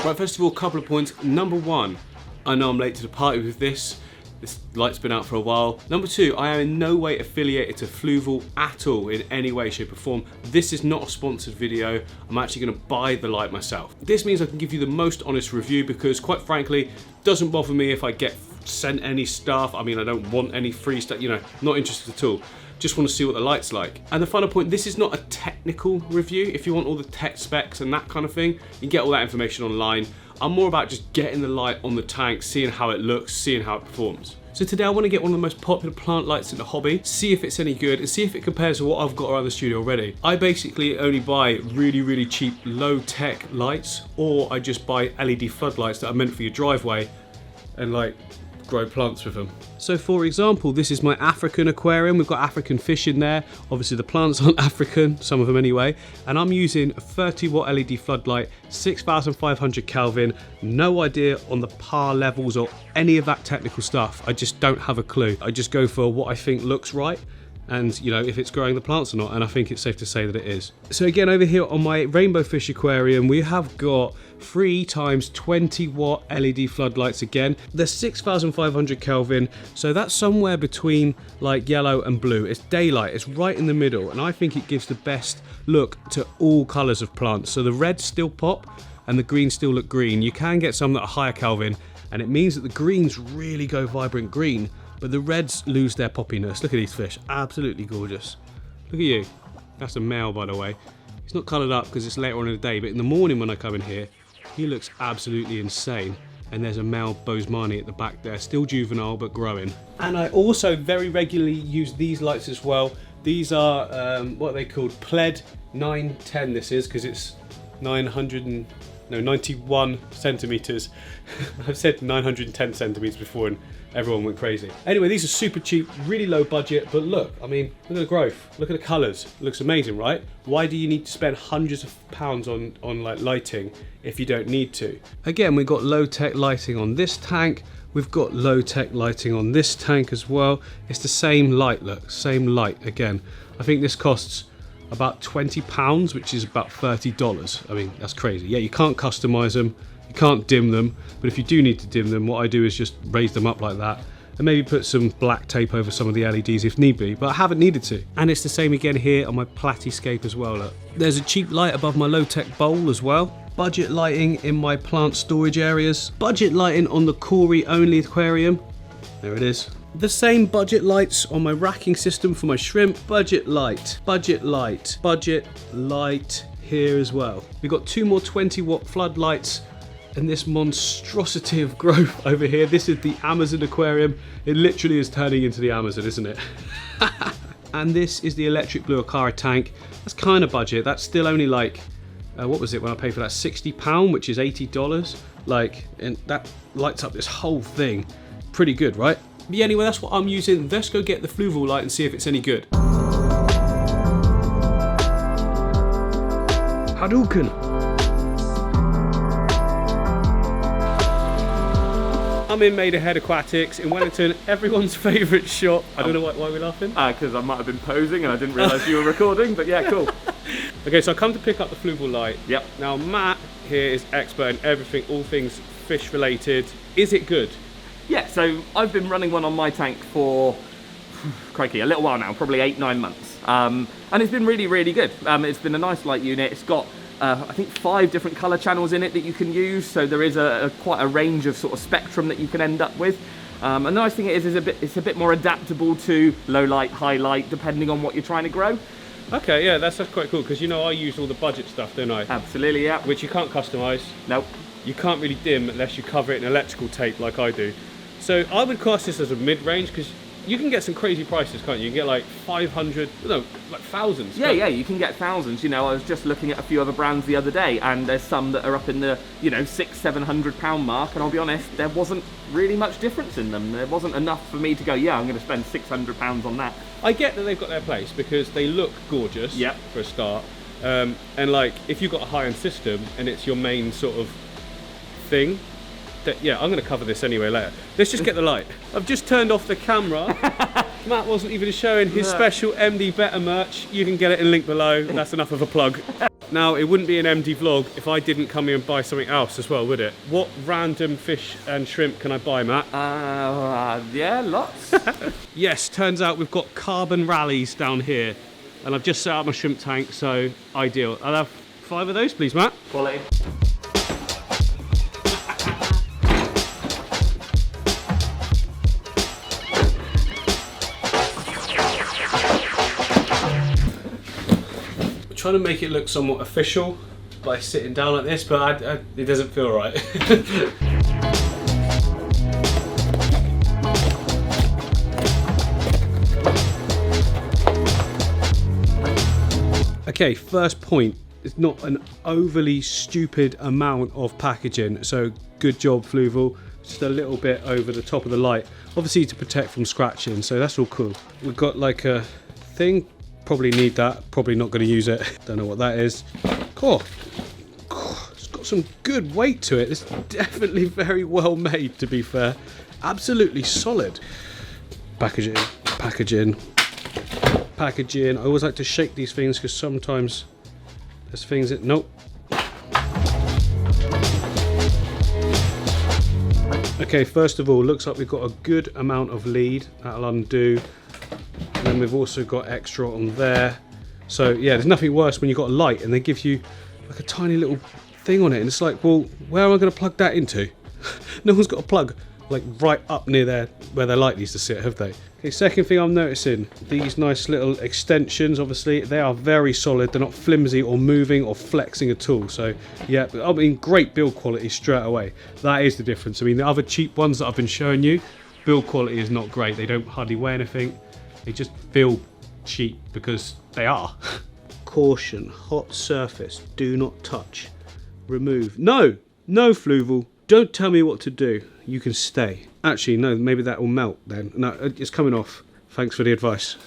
Right, first of all, a couple of points. Number one, I know I'm late to the party with this. This light's been out for a while. Number two, I am in no way affiliated to Fluval at all in any way, shape or form. This is not a sponsored video. I'm actually gonna buy the light myself. This means I can give you the most honest review because quite frankly, it doesn't bother me if I get sent any stuff. I mean, I don't want any free stuff, you know, not interested at all. Just want to see what the light's like. And the final point, this is not a technical review. If you want all the tech specs and that kind of thing, you can get all that information online. I'm more about just getting the light on the tank, seeing how it looks, seeing how it performs. So today I want to get one of the most popular plant lights in the hobby, see if it's any good and see if it compares to what I've got around the studio already. I basically only buy really cheap low-tech lights, or I just buy LED floodlights that are meant for your driveway and like grow plants with them. So for example, this is my African aquarium. We've got African fish in there. Obviously the plants aren't African, some of them anyway. And I'm using a 30 watt LED floodlight, 6,500 Kelvin. No idea on the par levels or any of that technical stuff. I just don't have a clue. I just go for what I think looks right. And you know, if it's growing the plants or not, and I think it's safe to say that it is. So again, over here on my rainbow fish aquarium, we have got 3 times 20 watt LED floodlights again. They're 6,500 Kelvin, so that's somewhere between like yellow and blue. It's daylight, it's right in the middle, and I think it gives the best look to all colors of plants. So the reds still pop and the greens still look green. You can get some that are higher Kelvin, and it means that the greens really go vibrant green, but the reds lose their poppiness. Look at these fish, absolutely gorgeous. Look at you. That's a male, by the way. He's not coloured up because it's later on in the day, but in the morning when I come in here, he looks absolutely insane. And there's a male Bosemani at the back there, still juvenile but growing. And I also very regularly use these lights as well. These are what are they called? Pled 910 this is, because it's 91 centimeters. I've said 910 centimeters before and everyone went crazy. Anyway, these are super cheap, really low budget, but look, I mean, look at the growth, look at the colors. It looks amazing, right? Why do you need to spend hundreds of pounds on like lighting if you don't need to? Again, we've got low-tech lighting on this tank. We've got low-tech lighting on this tank as well. It's the same light, look, same light again. I think this costs about £20, which is about $30. I mean, that's crazy. Yeah, you can't customize them, you can't dim them, but if you do need to dim them, what I do is just raise them up like that and maybe put some black tape over some of the LEDs if need be, but I haven't needed to. And it's the same again here on my Platyscape as well, look. There's a cheap light above my low-tech bowl as well. Budget lighting in my plant storage areas. Budget lighting on the Cory only aquarium. There it is. The same budget lights on my racking system for my shrimp. Budget light, budget light, budget light here as well. We've got 2 more 20 watt floodlights and this monstrosity of growth over here. This is the Amazon aquarium. It literally is turning into the Amazon, isn't it? And this is the electric blue Aquaria tank. That's kind of budget. That's still only like, what was it when I paid for that? £60, which is $80. Like, and that lights up this whole thing. Pretty good, right? But yeah, anyway, that's what I'm using. Let's go get the Fluval light and see if it's any good. Hadouken! I'm in Maidenhead Aquatics in Wellington, everyone's favourite shop. I don't know why we're laughing. Because I might have been posing and I didn't realise you were recording, but yeah, cool. Okay, so I come to pick up the Fluval light. Yep. Now Matt here is expert in everything, all things fish related. Is it good? Yeah, so I've been running one on my tank for, crikey, a little while now, probably 8-9 months. And it's been really good. It's been a nice light unit. It's got, I think, 5 different colour channels in it that you can use. So there is quite a range of sort of spectrum that you can end up with. And the nice thing is it's a bit more adaptable to low light, high light, depending on what you're trying to grow. Okay, yeah, that's quite cool, because you know I use all the budget stuff, don't I? Absolutely, yeah. Which you can't customise. Nope. You can't really dim unless you cover it in electrical tape like I do. So I would class this as a mid-range, because you can get some crazy prices, can't you? You can get like 500, no, like thousands. Yeah, you can get thousands. You know, I was just looking at a few other brands the other day, and there's some that are up in the, you know, £600-700 mark, and I'll be honest, there wasn't really much difference in them. There wasn't enough for me to go, yeah, I'm going to spend £600 on that. I get that they've got their place because they look gorgeous, yep, for a start. And like, if you've got a high-end system and it's your main sort of thing, yeah, I'm going to cover this anyway later. Let's just get the light. I've just turned off the camera. Matt wasn't even showing his special MD Better merch. You can get it in link below. That's enough of a plug. Now, it wouldn't be an MD vlog if I didn't come here and buy something else as well, would it? What random fish and shrimp can I buy, Matt? Yeah, lots. Yes, turns out we've got carbon rallies down here. And I've just set up my shrimp tank, so ideal. I'll have 5 of those, please, Matt. Quality. Trying to make it look somewhat official by sitting down like this, but it doesn't feel right. Okay, first point, it's not an overly stupid amount of packaging, so good job, Fluval. Just a little bit over the top of the light, obviously to protect from scratching, so that's all cool. We've got like a thing. Probably need that, probably not going to use it. Don't know what that is. Cool. It's got some good weight to it. It's definitely very well made, to be fair. Absolutely solid. Packaging, packaging, packaging. I always like to shake these things because sometimes there's things that, nope. Okay, first of all, looks like we've got a good amount of lead. That'll undo. And then we've also got extra on there. So yeah, there's nothing worse when you've got a light and they give you like a tiny little thing on it. And it's like, well, where am I going to plug that into? No one's got a plug like right up near there where their light needs to sit, have they? Okay, second thing I'm noticing, these nice little extensions, obviously, they are very solid. They're not flimsy or moving or flexing at all. So yeah, I mean, great build quality straight away. That is the difference. I mean, the other cheap ones that I've been showing you, build quality is not great. They don't hardly weigh anything. They just feel cheap because they are. Caution, hot surface, do not touch. Remove. No, Fluval, don't tell me what to do. You can stay. Actually, no, maybe that will melt then. No, it's coming off. Thanks for the advice.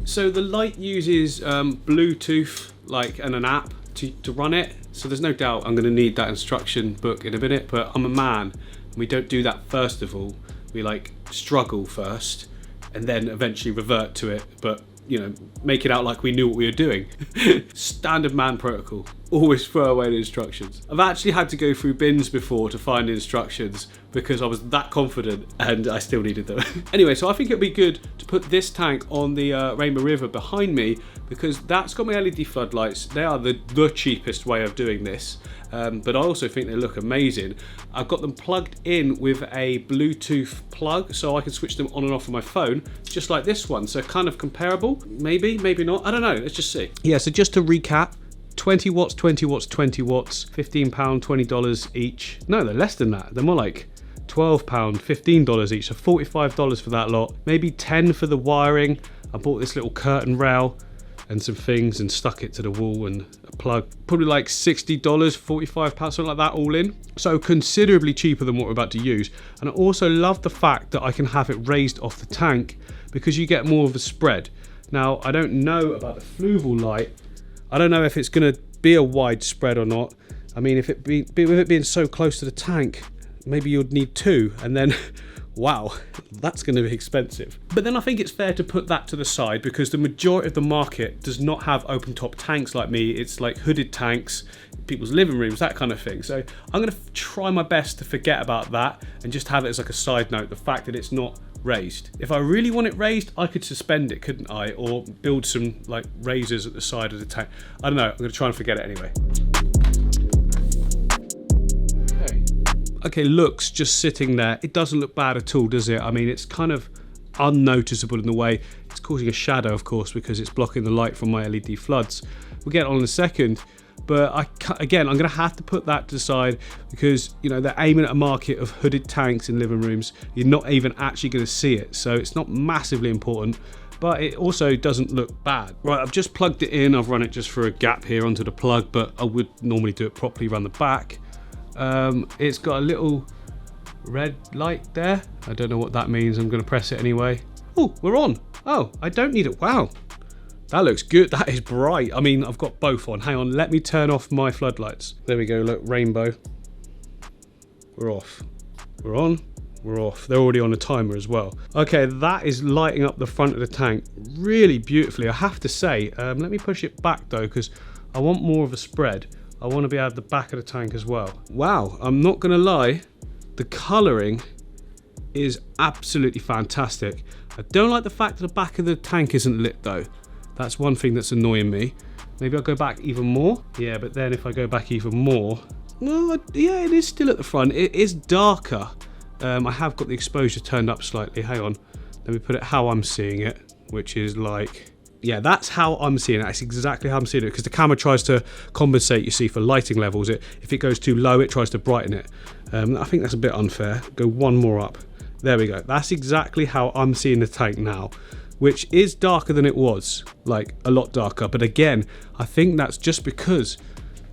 So the light uses Bluetooth, like, and an app to run it. So there's no doubt I'm gonna need that instruction book in a minute, but I'm a man and we don't do that first of all. We like struggle first and then eventually revert to it, but you know, make it out like we knew what we were doing. Standard man protocol. Always throw away the instructions. I've actually had to go through bins before to find the instructions because I was that confident and I still needed them. Anyway, so I think it'd be good to put this tank on the Rainbow River behind me because that's got my LED floodlights. They are the cheapest way of doing this. But I also think they look amazing. I've got them plugged in with a Bluetooth plug so I can switch them on and off on my phone, just like this one. So kind of comparable, maybe not. I don't know, let's just see. Yeah, so just to recap, 20 watts, 20 watts, 20 watts, £15, $20 each. No, they're less than that. They're more like £12, $15 each, so $45 for that lot. Maybe 10 for the wiring. I bought this little curtain rail and some things and stuck it to the wall and a plug. Probably like $60, £45, something like that all in. So considerably cheaper than what we're about to use. And I also love the fact that I can have it raised off the tank because you get more of a spread. Now, I don't know about the Fluval light. I don't know if it's gonna be a wide spread or not. I mean, with it being so close to the tank, maybe you'd need 2 and then wow, that's going to be expensive. But then I think it's fair to put that to the side because the majority of the market does not have open top tanks like me. It's like hooded tanks, people's living rooms, that kind of thing. So I'm going to try my best to forget about that and just have it as like a side note, the fact that it's not raised. If I really want it raised, I could suspend it, couldn't I? Or build some like raisers at the side of the tank. I don't know, I'm going to try and forget it anyway. Okay, looks just sitting there. It doesn't look bad at all, does it? I mean, it's kind of unnoticeable in the way. It's causing a shadow, of course, because it's blocking the light from my LED floods. We'll get on in a second. But again, I'm going to have to put that to the side because, you know, they're aiming at a market of hooded tanks in living rooms. You're not even actually going to see it. So it's not massively important, but it also doesn't look bad. Right, I've just plugged it in. I've run it just for a gap here onto the plug, but I would normally do it properly around the back. It's got a little red light there. I don't know what that means. I'm going to press it anyway. Oh, we're on. Oh, I don't need it. Wow. That looks good. That is bright. I mean, I've got both on. Hang on, let me turn off my floodlights. There we go, look, rainbow. We're off. We're on. we're off. They're already on a timer as well. Okay, that is lighting up the front of the tank really beautifully, I have to say. Let me push it back though, because I want more of a spread. I want to be at the back of the tank as well. Wow, I'm not gonna lie, the colouring is absolutely fantastic. I don't like the fact that the back of the tank isn't lit though. That's one thing that's annoying me. Maybe I'll go back even more. Yeah, but then if I go back even more, well, yeah, it is still at the front. It is darker. I have got the exposure turned up slightly. Hang on, let me put it how I'm seeing it, which is like, yeah, that's how I'm seeing it. That's exactly how I'm seeing it, because the camera tries to compensate, you see, for lighting levels. If it goes too low, it tries to brighten it. I think that's a bit unfair. Go one more up. There we go. That's exactly how I'm seeing the tank now, which is darker than it was, like a lot darker. But again, I think that's just because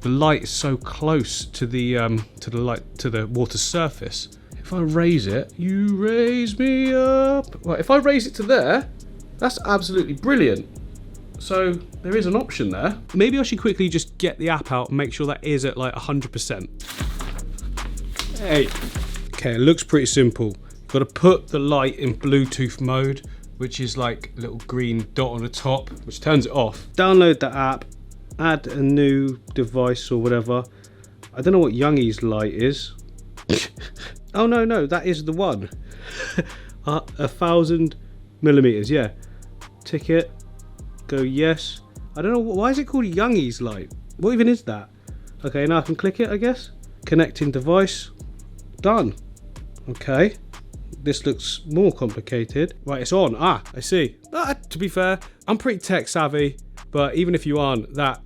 the light is so close to the water surface. If I raise it, you raise me up. Right, if I raise it to there, that's absolutely brilliant. So there is an option there. Maybe I should quickly just get the app out and make sure that is at like 100%. Hey. Okay, it looks pretty simple. You've got to put the light in Bluetooth mode, which is like a little green dot on the top, which turns it off. Download the app, add a new device or whatever. I don't know what Youngie's light is. Oh no, that is the one. 1,000 millimeters, yeah. Ticket, go yes. I don't know, why is it called Youngie's light? What even is that? Okay, now I can click it, I guess. Connecting device, done. Okay, this looks more complicated. Right, it's on, I see. To be fair, I'm pretty tech savvy, but even if you aren't, that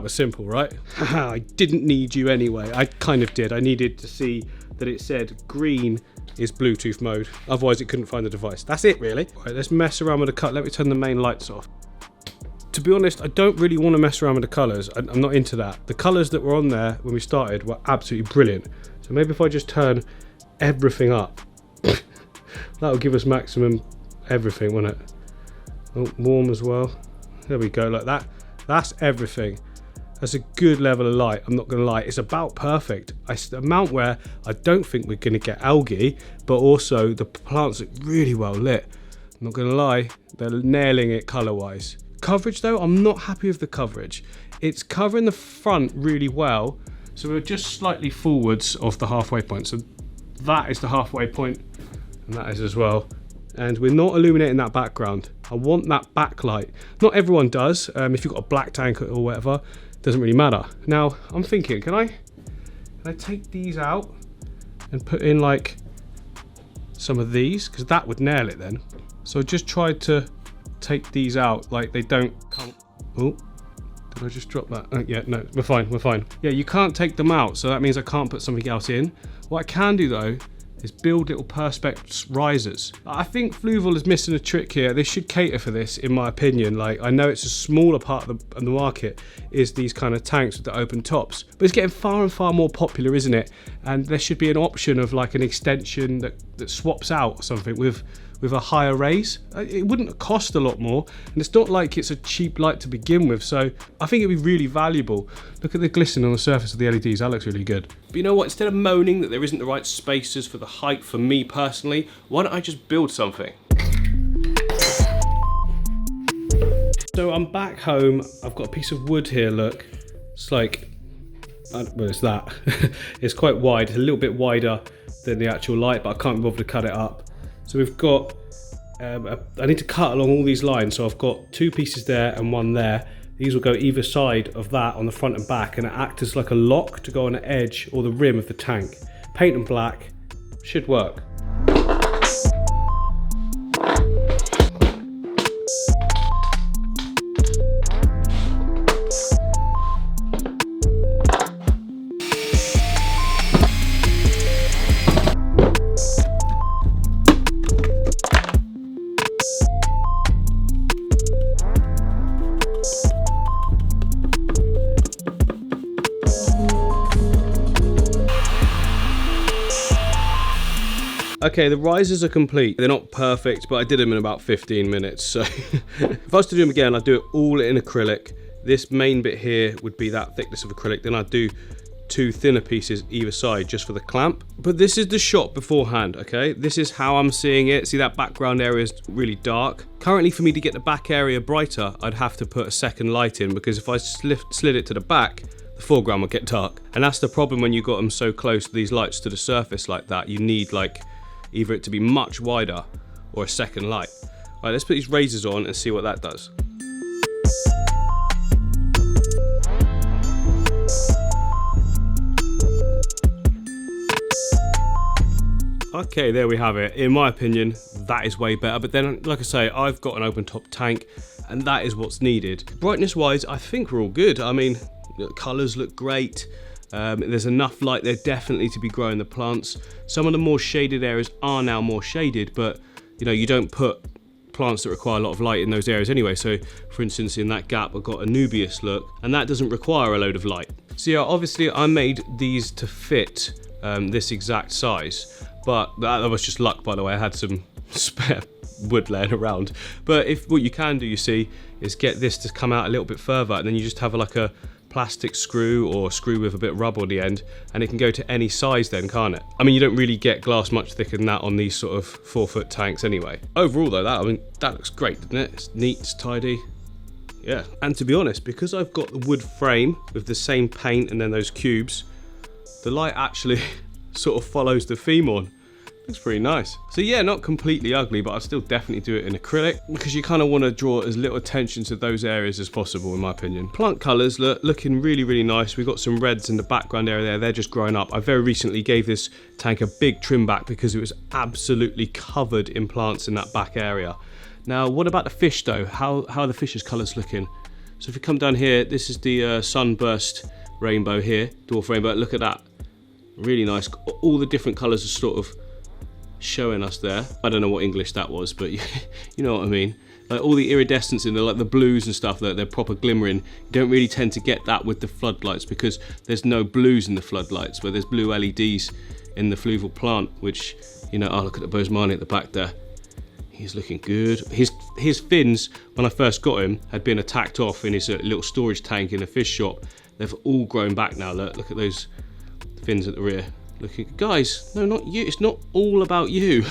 was simple, right? I didn't need you anyway. I kind of did. I needed to see that it said green is Bluetooth mode. Otherwise it couldn't find the device. That's it really. Right, let's mess around with the cut. Let me turn the main lights off. To be honest, I don't really want to mess around with the colours. I'm not into that. The colours that were on there when we started were absolutely brilliant. So maybe if I just turn everything up, that'll give us maximum everything, won't it? Oh, warm as well. There we go, like that. That's everything. That's a good level of light, I'm not going to lie. It's about perfect. It's the amount where I don't think we're going to get algae, but also the plants look really well lit. I'm not going to lie, they're nailing it colour-wise. Coverage though, I'm not happy with the coverage. It's covering the front really well, so we're just slightly forwards of the halfway point. So that is the halfway point, and that is as well. And we're not illuminating that background. I want that backlight. Not everyone does. If you've got a black tank or whatever, doesn't really matter. Now I'm thinking, can I take these out and put in like some of these, because that would nail it then. So I just tried to take these out, like they don't come. Oh, did I just drop that? Yeah, no, we're fine. Yeah, you can't take them out, so that means I can't put something else in. What I can do though is build little perspex risers. I think Fluval is missing a trick here. They should cater for this, in my opinion. Like, I know it's a smaller part of the market, is these kind of tanks with the open tops, but it's getting far and far more popular, isn't it? And there should be an option of like an extension that swaps out or something with a higher raise. It wouldn't cost a lot more, and it's not like it's a cheap light to begin with, so I think it'd be really valuable. Look at the glisten on the surface of the LEDs, that looks really good. But you know what, instead of moaning that there isn't the right spaces for the height for me personally, why don't I just build something? So I'm back home, I've got a piece of wood here, look. It's like, well, it's that. It's quite wide, a little bit wider than the actual light, but I can't be bothered to cut it up. So we've got, I need to cut along all these lines, so I've got 2 pieces there and 1 there. These will go either side of that on the front and back, and it acts as like a lock to go on the edge or the rim of the tank. Paint them black, should work. Okay, the risers are complete. They're not perfect, but I did them in about 15 minutes. So if I was to do them again, I'd do it all in acrylic. This main bit here would be that thickness of acrylic. Then I'd do 2 thinner pieces either side just for the clamp. But this is the shot beforehand, okay? This is how I'm seeing it. See, that background area is really dark. Currently, for me to get the back area brighter, I'd have to put a second light in, because if I slid it to the back, the foreground would get dark. And that's the problem when you got them so close, these lights, to the surface like that. You need like either it to be much wider or a second light. All right, let's put these razors on and see what that does. Okay, there we have it. In my opinion, that is way better. But then, like I say, I've got an open top tank, and that is what's needed. Brightness wise, I think we're all good. I mean, the colours look great. There's enough light there definitely to be growing the plants. Some of the more shaded areas are now more shaded, but you know, you don't put plants that require a lot of light in those areas anyway. So for instance, in that gap, I've got a Nubius look, and that doesn't require a load of light. So yeah, obviously I made these to fit this exact size. But that was just luck, by the way. I had some spare wood laying around. But if what you can do, you see, is get this to come out a little bit further, and then you just have like a plastic screw or screw with a bit of rubber on the end, and it can go to any size then, can't it? I mean, you don't really get glass much thicker than that on these sort of 4-foot tanks anyway. Overall though, that looks great, doesn't it? It's neat, it's tidy. Yeah, and to be honest, because I've got the wood frame with the same paint and then those cubes, the light actually sort of follows the theme on. Looks pretty nice. So yeah, not completely ugly, but I'd still definitely do it in acrylic, because you kind of want to draw as little attention to those areas as possible, in my opinion. Plant colours looking really, really nice. We've got some reds in the background area there. They're just growing up. I very recently gave this tank a big trim back because it was absolutely covered in plants in that back area. Now, what about the fish though? How are the fish's colours looking? So if you come down here, this is the sunburst rainbow here, dwarf rainbow. Look at that. Really nice. All the different colours are sort of showing us there. I don't know what English that was, but you know what I mean. Like all the iridescence in there, like the blues and stuff, they're proper glimmering. You don't really tend to get that with the floodlights because there's no blues in the floodlights, but there's blue LEDs in the Fluval plant, which, you know, oh, look at the Bosemani at the back there. He's looking good. His fins, when I first got him, had been attacked off in his little storage tank in a fish shop. They've all grown back now. Look at those fins at the rear. Looking, guys, no, not you. It's not all about you.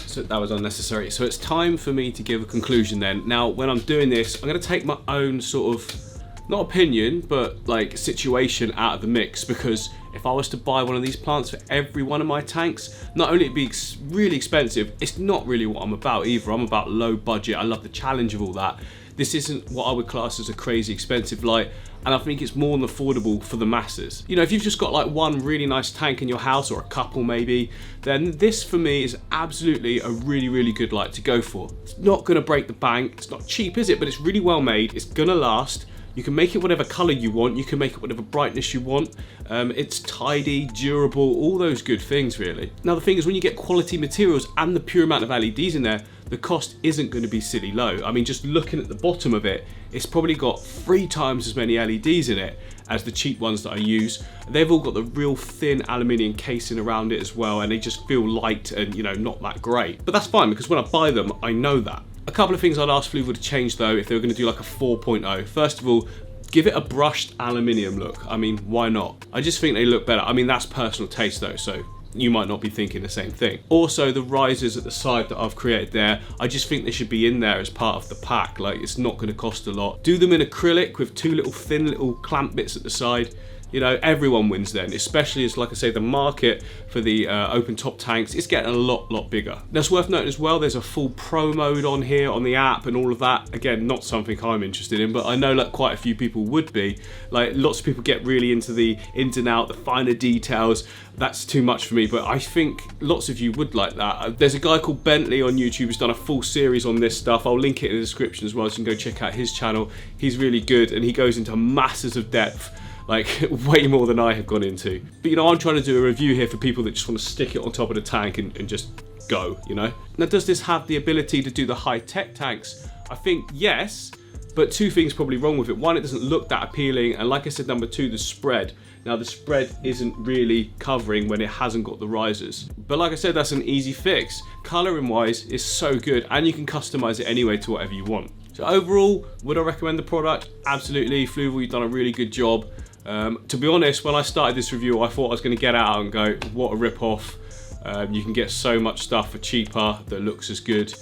So that was unnecessary. So it's time for me to give a conclusion then. Now, when I'm doing this, I'm going to take my own sort of, not opinion, but like situation out of the mix, because if I was to buy one of these plants for every one of my tanks, not only it'd be really expensive, it's not really what I'm about either. I'm about low budget. I love the challenge of all that. This isn't what I would class as a crazy expensive light, and I think it's more than affordable for the masses. You know, if you've just got like one really nice tank in your house, or a couple maybe, then this for me is absolutely a really, really good light to go for. It's not gonna break the bank, it's not cheap, is it? But it's really well made, it's gonna last. You can make it whatever color you want, you can make it whatever brightness you want. It's tidy, durable, all those good things really. Now the thing is, when you get quality materials and the pure amount of LEDs in there, the cost isn't going to be silly low. I mean, just looking at the bottom of it, it's probably got 3 times as many LEDs in it as the cheap ones that I use. They've all got the real thin aluminium casing around it as well, and they just feel light and, you know, not that great. But that's fine, because when I buy them, I know that. A couple of things I'd ask Fluval to change though, if they were going to do like a 4.0. First of all, give it a brushed aluminium look. I mean, why not? I just think they look better. I mean, that's personal taste though, so you might not be thinking the same thing. Also, the risers at the side that I've created there, I just think they should be in there as part of the pack. Like, it's not going to cost a lot. Do them in acrylic with 2 little thin little clamp bits at the side. You know, everyone wins then, especially as, like I say, the market for the open top tanks is getting a lot bigger. Now, it's worth noting as well, there's a full pro mode on here on the app and all of that. Again, not something I'm interested in, but I know like quite a few people would be. Like, lots of people get really into the ins and out, the finer details. That's too much for me, but I think lots of you would like that. There's a guy called Bentley on YouTube who's done a full series on this stuff. I'll link it in the description as well, so you can go check out his channel. He's really good, and he goes into masses of depth, like way more than I have gone into. But you know, I'm trying to do a review here for people that just want to stick it on top of the tank and just go, you know? Now, does this have the ability to do the high-tech tanks? I think yes, but 2 things probably wrong with it. 1, it doesn't look that appealing, and like I said, number 2, the spread. Now, the spread isn't really covering when it hasn't got the risers. But like I said, that's an easy fix. Coloring wise, it's so good, and you can customize it anyway to whatever you want. So overall, would I recommend the product? Absolutely. Fluval, you've done a really good job. To be honest, when I started this review, I thought I was going to get out and go, what a rip-off. You can get so much stuff for cheaper that looks as good.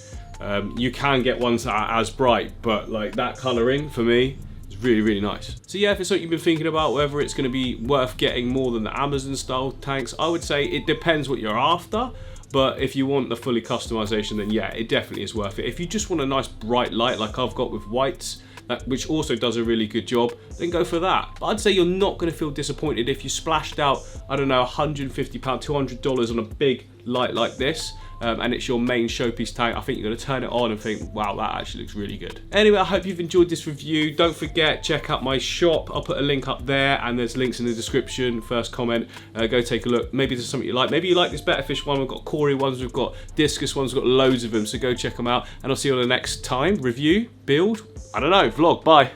You can get ones that are as bright, but like that colouring for me is really, really nice. So yeah, if it's something you've been thinking about, whether it's going to be worth getting more than the Amazon style tanks, I would say it depends what you're after. But if you want the fully customization, then yeah, it definitely is worth it. If you just want a nice bright light like I've got with whites, which also does a really good job, then go for that. But I'd say you're not going to feel disappointed if you splashed out, I don't know, £150, $200 on a big light like this, and it's your main showpiece tank. I think you're going to turn it on and think, wow, that actually looks really good. Anyway, I hope you've enjoyed this review. Don't forget, check out my shop. I'll put a link up there, and there's links in the description. First comment, go take a look. Maybe there's something you like. Maybe you like this Betterfish one. We've got Cory ones, we've got Discus ones, we've got loads of them, so go check them out, and I'll see you on the next time. Review, build, I don't know, vlog. Bye.